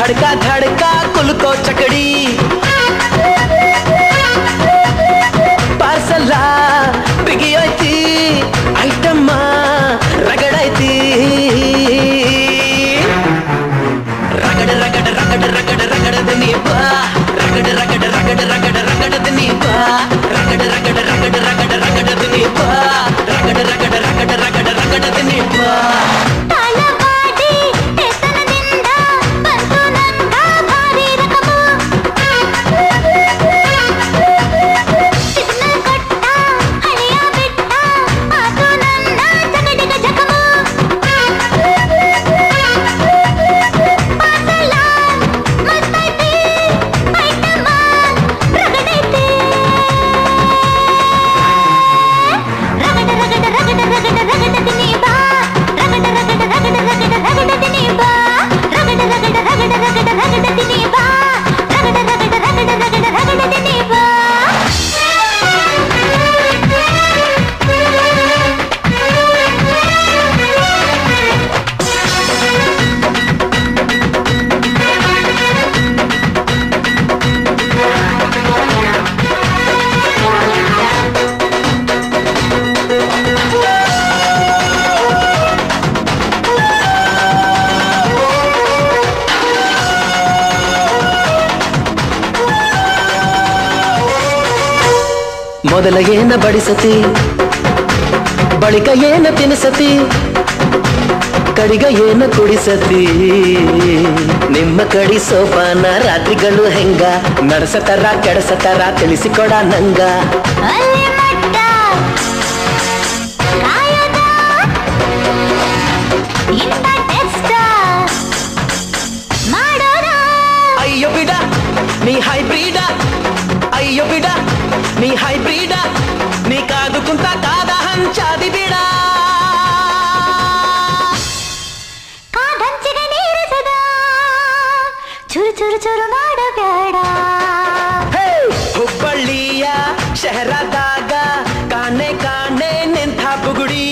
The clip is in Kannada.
धड़का धड़का कुलको चकड़ी पार्सल बिगी ಐತಿ ಐಟಮ್ಮ ರಗಡೈತಿ ರಗಡ ರಗಡ ರಗಡ ರಗಡ ರಗಡದ ನೀ ಬಾ ರಗಡ ರಗಡ ರಗಡ ರಗಡ ರಗಡದ ನೀ ಬಾ ರಗಡ ರಗಡ ರಗಡ ರಗಡ ರಗಡದ ನೀ ಬಾ ರಗಡ ರಗಡ ರಗಡ ರಗಡ ರಗಡದ ನೀ ಬಾ ಮೊದಲ ಏನ ಬಡಿಸತಿ ಬಳಿಕ ಏನ ತಿನಿಸತಿ ಕಡಿಗ ಏನ ಕುಡಿಸತಿ ನಿಮ್ಮ ಕಡಿ ಸೋಪಾನ ರಾತ್ರಿಗಳು ಹೆಂಗ ನಡೆಸತರ ಕೆಡಸತರ ತಿಳಿಸಿಕೊಡ ನಂಗ ಅಯ್ಯೋ ಬಿಡ ನೀ ಹೈಬ್ರಿಡ ಅಯ್ಯೋ ಬಿಡ ನೀ ಹೈಬ್ರಿಡ ನೀ ಕಾದು ಕುಂತ ಕಾದ ಹಂಚಾದಿ ಬಿಡ ಕಾದಂಚಿಗೆ ನೀರಿಸದ ಚುರು ಚುರು ಚುರು ಮಾಡಬೇಡ ಹುಬ್ಬಳ್ಳಿಯ ಶಹರದಾಗ ಕಾಣೆ ಕಾಣೆ ನಿಂತ ಬುಗುಡಿ